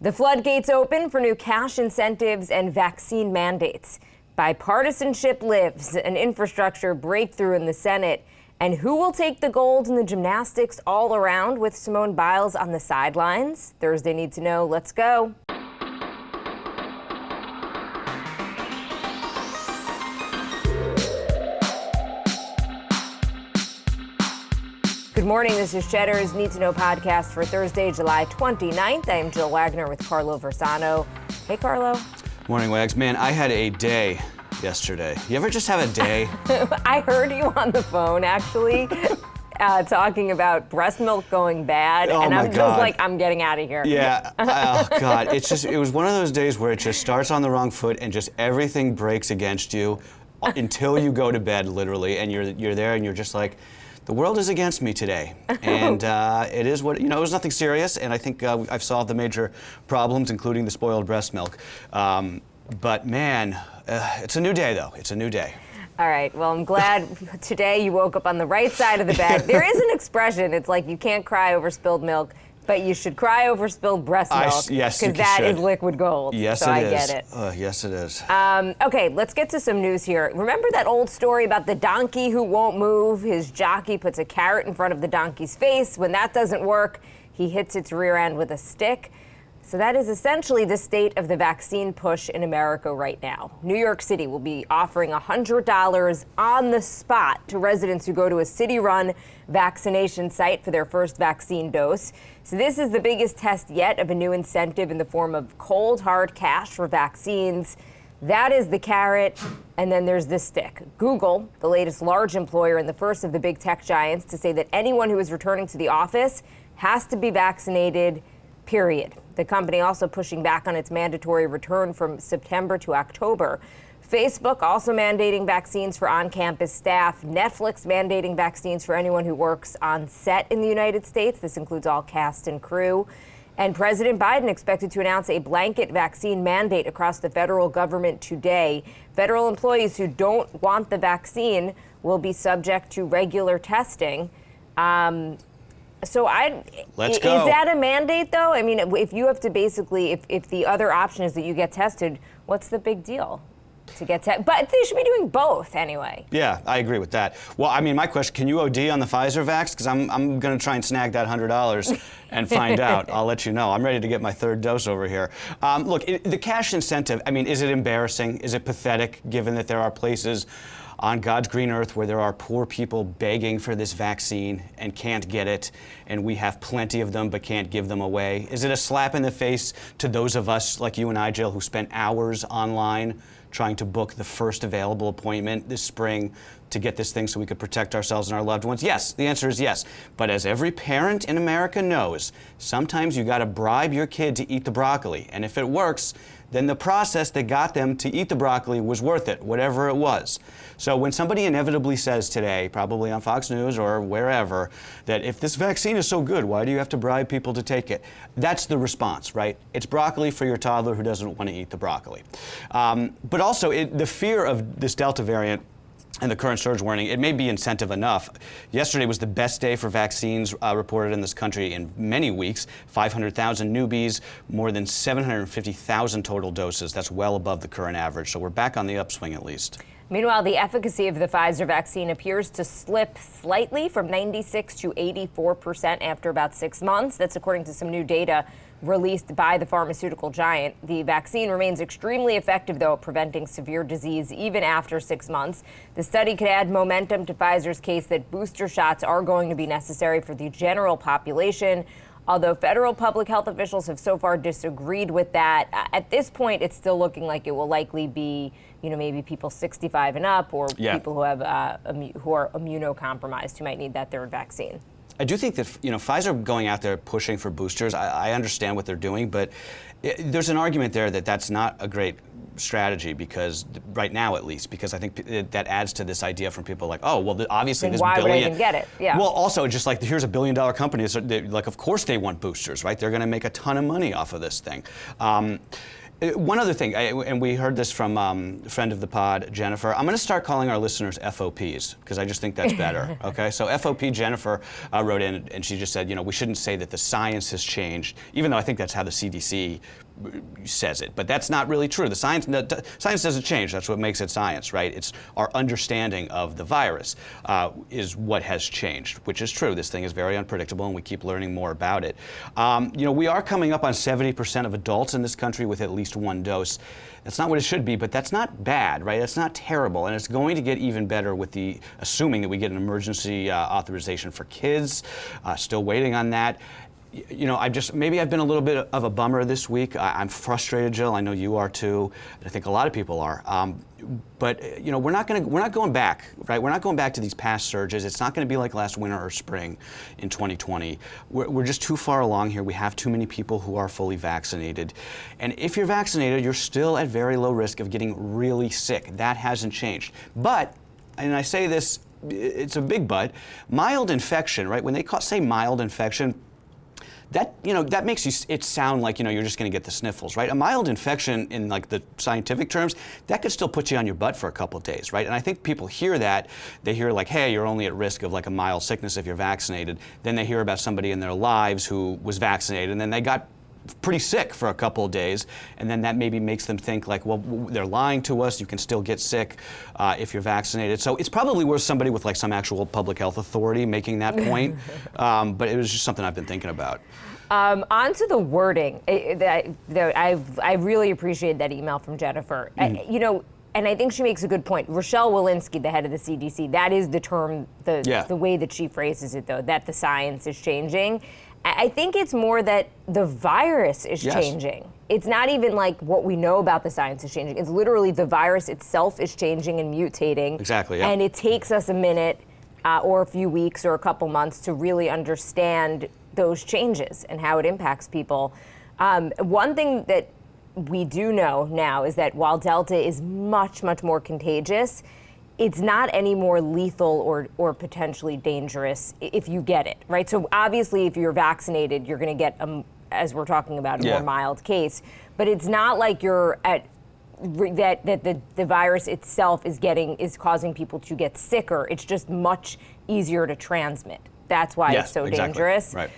The floodgates open for new cash incentives and vaccine mandates. Bipartisanship lives, an infrastructure breakthrough in the Senate. And who will take the gold in the gymnastics all around with Simone Biles on the sidelines? Thursday Need to Know. Let's go. Good morning. This is Cheddar's Need to Know podcast for Thursday, July 29th. I am Jill Wagner with Carlo Versano. Hey, Carlo. Morning, Wags. Man, I had a day yesterday. You ever just have a day? I heard you on the phone, actually, talking about breast milk going bad. Oh, and my I'm just God. like, I'm getting out of here. Yeah. Oh, God. It was one of those days where it just starts on the wrong foot and just everything breaks against you until you go to bed, literally, and you're there and you're just like, the world is against me today, and it is what, it was nothing serious, and I think I've solved the major problems, including the spoiled breast milk. But man, it's a new day, though. It's a new day. All right, well, I'm glad today you woke up on the right side of the bed. There is an expression, it's like you can't cry over spilled milk, but you should cry over spilled breast milk, yes, because that is liquid gold. Yes, so it I is. get it. Yes, it is. Okay, let's get to some news here. Remember that old story about the donkey who won't move? His jockey puts a carrot in front of the donkey's face. When that doesn't work, he hits its rear end with a stick. So that is essentially the state of the vaccine push in America right now. New York City will be offering $100 on the spot to residents who go to a city-run vaccination site for their first vaccine dose. So this is the biggest test yet of a new incentive in the form of cold, hard cash for vaccines. That is the carrot, and then there's the stick. Google, the latest large employer and the first of the big tech giants to say that anyone who is returning to the office has to be vaccinated, period. The company also pushing back on its mandatory return from September to October. Facebook also mandating vaccines for on-campus staff. Netflix mandating vaccines for anyone who works on set in the United States. This includes all cast and crew. And President Biden expected to announce a blanket vaccine mandate across the federal government today. Federal employees who don't want the vaccine will be subject to regular testing. Let's go. Is that a mandate, though? I mean, if you have to basically, if the other option is that you get tested, what's the big deal to get tested? But they should be doing both anyway. Yeah, I agree with that. Well, I mean, my question, can you OD on the Pfizer vax? Because I'm going to try and snag that $100 and find out. I'll let you know. I'm ready to get my third dose over here. Look, the cash incentive, I mean, is it embarrassing? Is it pathetic, given that there are places on God's green earth where there are poor people begging for this vaccine and can't get it, and we have plenty of them but can't give them away? Is it a slap in the face to those of us like you and I, Jill, who spent hours online trying to book the first available appointment this spring to get this thing so we could protect ourselves and our loved ones? Yes, the answer is yes. But as every parent in America knows, sometimes you got to bribe your kid to eat the broccoli. And if it works, then the process that got them to eat the broccoli was worth it, whatever it was. So when somebody inevitably says today, probably on Fox News or wherever, that if this vaccine is so good, why do you have to bribe people to take it? That's the response, right? It's broccoli for your toddler who doesn't want to eat the broccoli. But also, the fear of this Delta variant and the current surge warning, it may be incentive enough. Yesterday was the best day for vaccines reported in this country in many weeks. 500,000 newbies, more than 750,000 total doses. That's well above the current average. So we're back on the upswing at least. Meanwhile, the efficacy of the Pfizer vaccine appears to slip slightly from 96 to 84% after about 6 months. That's according to some new data released by the pharmaceutical giant. The vaccine remains extremely effective, though, at preventing severe disease even after 6 months. The study could add momentum to Pfizer's case that booster shots are going to be necessary for the general population, although federal public health officials have so far disagreed with that. At this point, it's still looking like it will likely be, maybe people 65 and up, or people who have who are immunocompromised who might need that third vaccine. I do think that, Pfizer going out there pushing for boosters, I understand what they're doing, but there's an argument there that that's not a great strategy, because right now at least, because I think that adds to this idea from people like, oh, well, obviously then this why billion. Would I even get it? Yeah. Well, also just like here's $1 billion company, so like of course they want boosters, right? They're going to make a ton of money off of this thing. One other thing, and we heard this from a friend of the pod, Jennifer. I'm going to start calling our listeners FOPs because I just think that's better. Okay, so FOP Jennifer wrote in and she just said, we shouldn't say that the science has changed, even though I think that's how the CDC says it, but that's not really true. The science doesn't change. That's what makes it science, right? It's our understanding of the virus is what has changed, which is true. This thing is very unpredictable, and we keep learning more about it. We are coming up on 70% of adults in this country with at least one dose. That's not what it should be, but that's not bad, right? That's not terrible, and it's going to get even better with assuming that we get an emergency authorization for kids. Still waiting on that. Maybe I've been a little bit of a bummer this week. I'm frustrated, Jill. I know you are too. I think a lot of people are. But we're not going back, right? We're not going back to these past surges. It's not going to be like last winter or spring in 2020. We're just too far along here. We have too many people who are fully vaccinated. And if you're vaccinated, you're still at very low risk of getting really sick. That hasn't changed. But, and I say this, it's a big but, mild infection, right? When they say mild infection, that makes it sound like you're just going to get the sniffles, right? A mild infection in like the scientific terms, that could still put you on your butt for a couple of days, right? And I think people hear that, they hear like, hey, you're only at risk of like a mild sickness if you're vaccinated. Then they hear about somebody in their lives who was vaccinated and then they got pretty sick for a couple of days, and then that maybe makes them think like, well, they're lying to us. You can still get sick if you're vaccinated. So it's probably worth somebody with like some actual public health authority making that point. But it was just something I've been thinking about. On to the wording. I really appreciate that email from Jennifer. And I think she makes a good point. Rochelle Walensky, the head of the CDC, that is the term, the way that she phrases it, though, that the science is changing. I think it's more that the virus is changing. It's not even like what we know about the science is changing. It's literally the virus itself is changing and mutating. Exactly, yeah. And it takes us a minute or a few weeks or a couple months to really understand those changes and how it impacts people. One thing that we do know now is that while Delta is much, much more contagious, it's not any more lethal or potentially dangerous if you get it, right? So obviously, if you're vaccinated, you're going to get, as we're talking about, a more mild case. But it's not like you're at that the virus itself is causing people to get sicker. It's just much easier to transmit. That's why it's so dangerous. Right.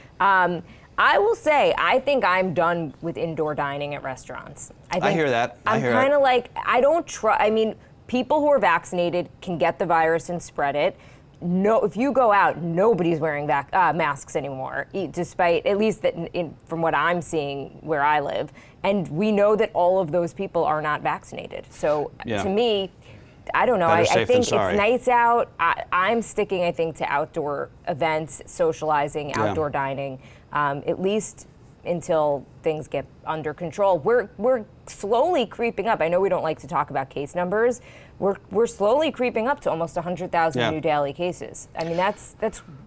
I will say, I think I'm done with indoor dining at restaurants. I hear that. I'm kind of like, I don't trust. I mean, people who are vaccinated can get the virus and spread it. No, if you go out, nobody's wearing masks anymore, despite, at least from what I'm seeing where I live. And we know that all of those people are not vaccinated. So to me, I don't know. I think it's nights out. I'm sticking, I think, to outdoor events, socializing, outdoor dining, at least until things get under control. We're slowly creeping up. I know we don't like to talk about case numbers. We're slowly creeping up to almost 100,000 new daily cases. I mean, that's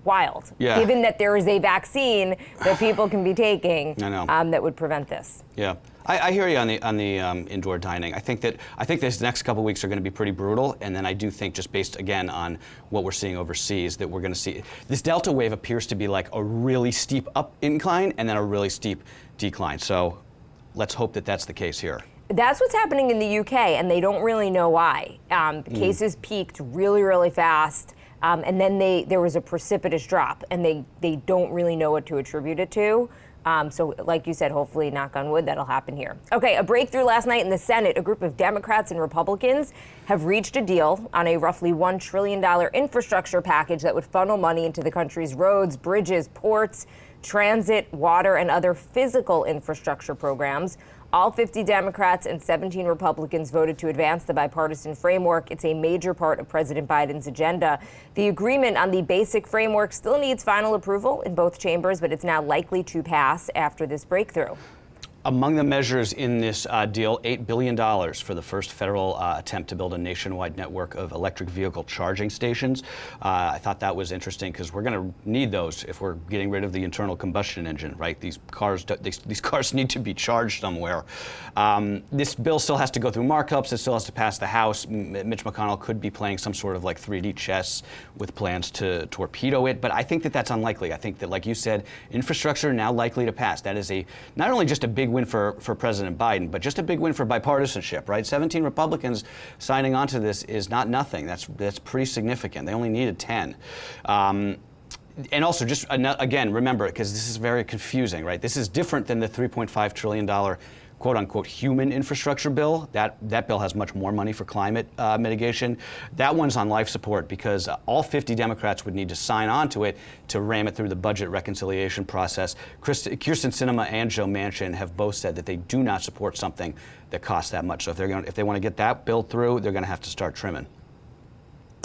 wild. Yeah. Given that there is a vaccine that people can be taking that would prevent this. Yeah. I hear you on the indoor dining. I think this next couple weeks are going to be pretty brutal, and then I do think, just based again on what we're seeing overseas, that we're going to see this Delta wave appears to be like a really steep up incline and then a really steep decline. So let's hope that that's the case here. That's what's happening in the UK, and they don't really know why. The cases peaked really, really fast, and then there was a precipitous drop, and they don't really know what to attribute it to. So like you said, hopefully, knock on wood, that'll happen here. Okay, a breakthrough last night in the Senate. A group of Democrats and Republicans have reached a deal on a roughly $1 trillion infrastructure package that would funnel money into the country's roads, bridges, ports, transit, water, and other physical infrastructure programs. All 50 Democrats and 17 Republicans voted to advance the bipartisan framework. It's a major part of President Biden's agenda. The agreement on the basic framework still needs final approval in both chambers, but it's now likely to pass after this breakthrough. Among the measures in this deal, $8 billion for the first federal attempt to build a nationwide network of electric vehicle charging stations. I thought that was interesting because we're going to need those if we're getting rid of the internal combustion engine, right? These cars need to be charged somewhere. This bill still has to go through markups. It still has to pass the House. Mitch McConnell could be playing some sort of like 3D chess with plans to torpedo it, but I think that that's unlikely. I think that, like you said, infrastructure now likely to pass. That is not only just a big win for President Biden, but just a big win for bipartisanship, right? 17 Republicans signing on to this is not nothing. That's pretty significant. They only needed 10. And also, just again, remember, because this is very confusing, right? This is different than the $3.5 trillion quote-unquote human infrastructure bill. That bill has much more money for climate mitigation. That one's on life support because all 50 Democrats would need to sign on to it to ram it through the budget reconciliation process. Kyrsten Sinema and Joe Manchin have both said that they do not support something that costs that much. So if they want to get that bill through, they're going to have to start trimming.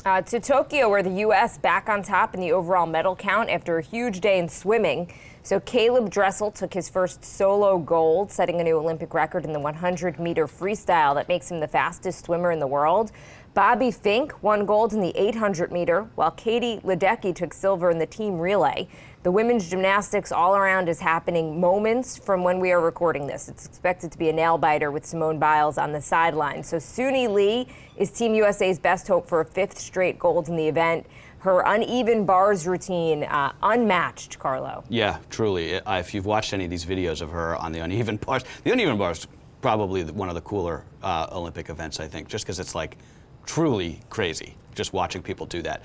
To Tokyo, where the U.S. back on top in the overall medal count after a huge day in swimming. So Caleb Dressel took his first solo gold, setting a new Olympic record in the 100-meter freestyle. That makes him the fastest swimmer in the world. Bobby Fink won gold in the 800-meter, while Katie Ledecky took silver in the team relay. The women's gymnastics all-around is happening moments from when we are recording this. It's expected to be a nail-biter with Simone Biles on the sideline. So Suni Lee is Team USA's best hope for a 5th straight gold in the event. Her uneven bars routine, unmatched, Carlo. Yeah, truly. If you've watched any of these videos of her on the uneven bars probably one of the cooler Olympic events, I think, just because it's like truly crazy just watching people do that.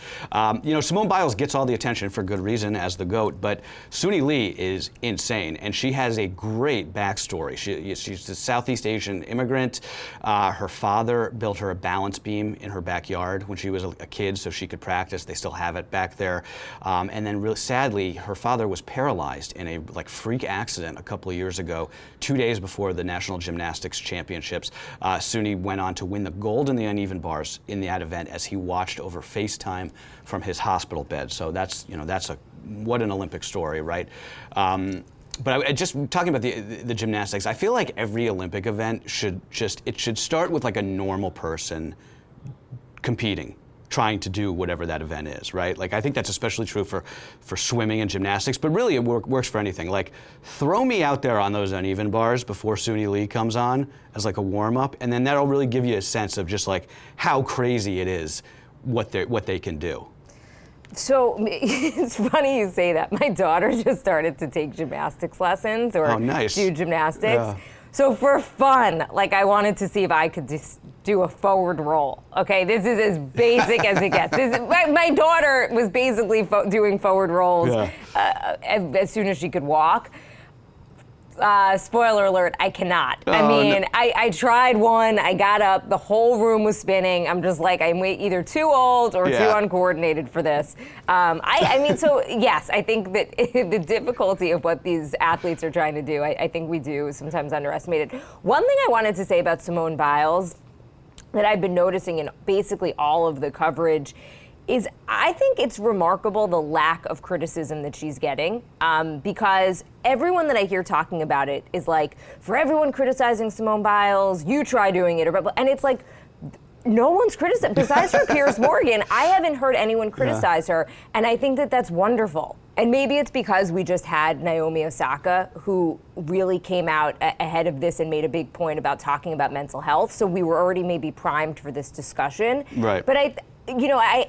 Simone Biles gets all the attention for good reason as the GOAT, but Suni Lee is insane, and she has a great backstory. She's a Southeast Asian immigrant. Her father built her a balance beam in her backyard when she was a kid so she could practice. They still have it back there. And then really sadly, her father was paralyzed in a freak accident a couple of years ago, 2 days before the National Gymnastics Championships. Suni went on to win the gold in the uneven bars in that event as he watched over FaceTime from his hospital bed. So that's what an Olympic story, right? But just talking about the gymnastics, I feel like every Olympic event should start with like a normal person competing, trying to do whatever that event is, right? Like I think that's especially true for swimming and gymnastics, but really it works for anything. Like throw me out there on those uneven bars before Suni Lee comes on as like a warm up, and then that'll really give you a sense of just like how crazy it is what they can do. So it's funny you say that. My daughter just started to take gymnastics lessons or do gymnastics. Yeah. So for fun, I wanted to see if I could just do a forward roll. Okay, this is as basic as it gets. My daughter was basically doing forward rolls as soon as she could walk. Spoiler alert, I cannot. I tried one, I got up, the whole room was spinning. I'm just like, I'm either too old or too uncoordinated for this. So yes, I think that the difficulty of what these athletes are trying to do, I think we do sometimes underestimate it. One thing I wanted to say about Simone Biles that I've been noticing in basically all of the coverage is I think it's remarkable the lack of criticism that she's getting, because everyone that I hear talking about it is like, for everyone criticizing Simone Biles, you try doing it, and it's like, no one's criticized. Besides for Piers Morgan, I haven't heard anyone criticize her, and I think that that's wonderful. And maybe it's because we just had Naomi Osaka, who really came out ahead of this and made a big point about talking about mental health, so we were already maybe primed for this discussion. Right. But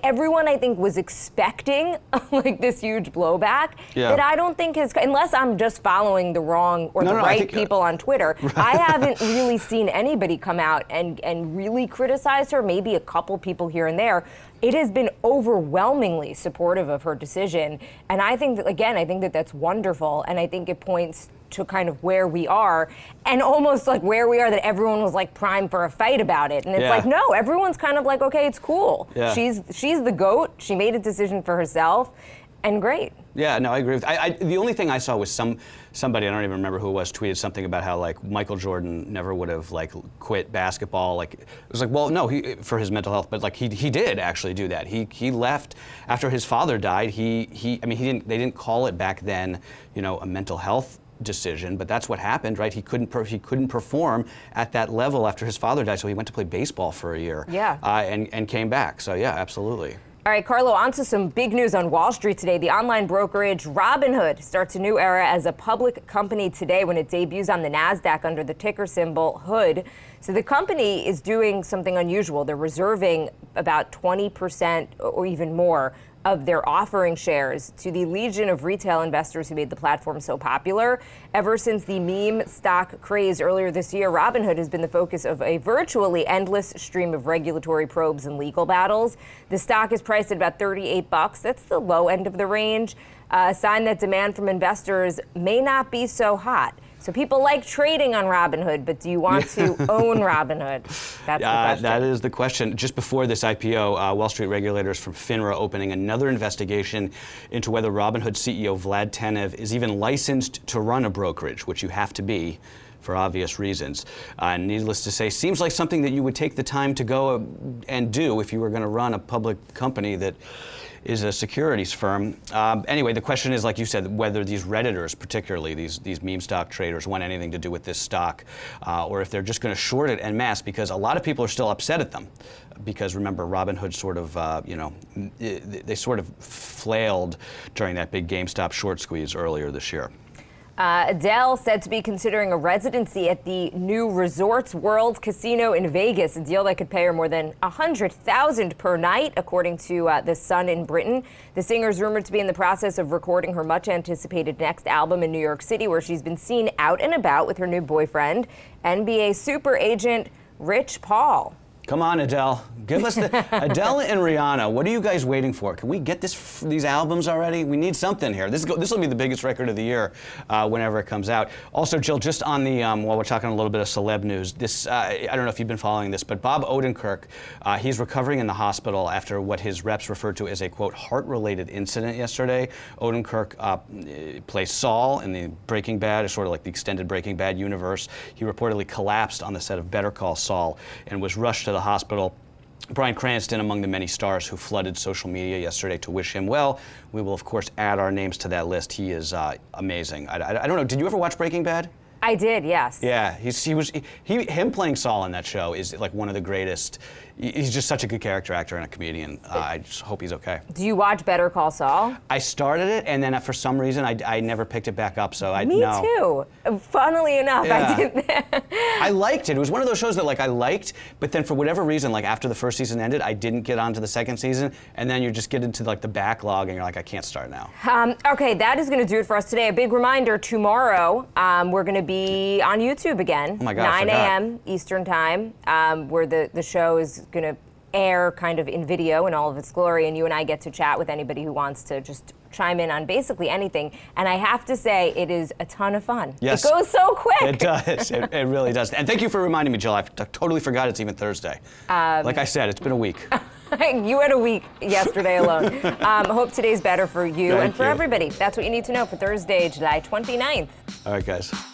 everyone I think was expecting this huge blowback that I don't think has, unless I'm just following the wrong or the right people on Twitter. Right. I haven't really seen anybody come out and really criticize her, maybe a couple people here and there. It has been overwhelmingly supportive of her decision. And I think that that's wonderful. And I think it points to kind of where we are, and almost like where we are, that everyone was like primed for a fight about it. And it's like, no, everyone's kind of like, okay, it's cool. Yeah. She's the GOAT. She made a decision for herself, and great. Yeah, no, I agree with the only thing I saw was somebody, I don't even remember who it was, tweeted something about how Michael Jordan never would have quit basketball. It was like, well, no, for his mental health, but he did actually do that. He left after his father died. They didn't call it back then, a mental health decision, but that's what happened, right? He couldn't perform at that level after his father died, so he went to play baseball for a year. Yeah. And came back. So yeah, absolutely. All right, Carlo, on to some big news on Wall Street today. The online brokerage Robinhood starts a new era as a public company today when it debuts on the NASDAQ under the ticker symbol HOOD. So the company is doing something unusual. They're reserving about 20% or even more of their offering shares to the legion of retail investors who made the platform so popular. Ever since the meme stock craze earlier this year, Robinhood has been the focus of a virtually endless stream of regulatory probes and legal battles. The stock is priced at about $38. That's the low end of the range, a sign that demand from investors may not be so hot. So people like trading on Robinhood, but do you want to own Robinhood? That's the question. That is the question. Just before this IPO, Wall Street regulators from FINRA opening another investigation into whether Robinhood CEO Vlad Tenev is even licensed to run a brokerage, which you have to be for obvious reasons. And needless to say, seems like something that you would take the time to go and do if you were going to run a public company that is a securities firm. Anyway, the question is, like you said, whether these Redditors, particularly these meme stock traders, want anything to do with this stock, or if they're just going to short it en masse, because a lot of people are still upset at them. Because remember, Robinhood sort of, they sort of flailed during that big GameStop short squeeze earlier this year. Adele said to be considering a residency at the new Resorts World Casino in Vegas, a deal that could pay her more than $100,000 per night, according to The Sun in Britain. The singer is rumored to be in the process of recording her much-anticipated next album in New York City, where she's been seen out and about with her new boyfriend, NBA super agent Rich Paul. Come on, Adele. Give us the Adele and Rihanna. What are you guys waiting for? Can we get these albums already? We need something here. This will be the biggest record of the year whenever it comes out. Also, Jill, just on the while we're talking a little bit of celeb news, this I don't know if you've been following this, but Bob Odenkirk, he's recovering in the hospital after what his reps referred to as a quote heart-related incident yesterday. Odenkirk plays Saul in the Breaking Bad, sort of like the extended Breaking Bad universe. He reportedly collapsed on the set of Better Call Saul and was rushed to the hospital. Bryan Cranston among the many stars who flooded social media yesterday to wish him well. We will, of course, add our names to that list. He is amazing. I don't know, did you ever watch Breaking Bad? I did, yes. Yeah, him playing Saul in that show is like one of the greatest. He's just such a good character actor and a comedian. I just hope he's okay. Do you watch Better Call Saul? I started it, and then for some reason, I never picked it back up, so I Me too. Funnily enough, yeah. I didn't. I liked it. It was one of those shows that I liked, but then for whatever reason, after the first season ended, I didn't get on to the second season, and then you just get into the backlog, and you're like, I can't start now. Okay, that is going to do it for us today. A big reminder, tomorrow, we're going to be on YouTube again. Oh my God, 9 a.m. Eastern Time, where the show is going to air kind of in video in all of its glory, and you and I get to chat with anybody who wants to just chime in on basically anything. And I have to say, it is a ton of fun. Yes. It goes so quick. It does. It really does. And thank you for reminding me, Jill. I totally forgot it's even Thursday. Like I said, it's been a week. You had a week yesterday alone. Hope today's better for you and for everybody. That's what you need to know for Thursday, July 29th. All right, guys.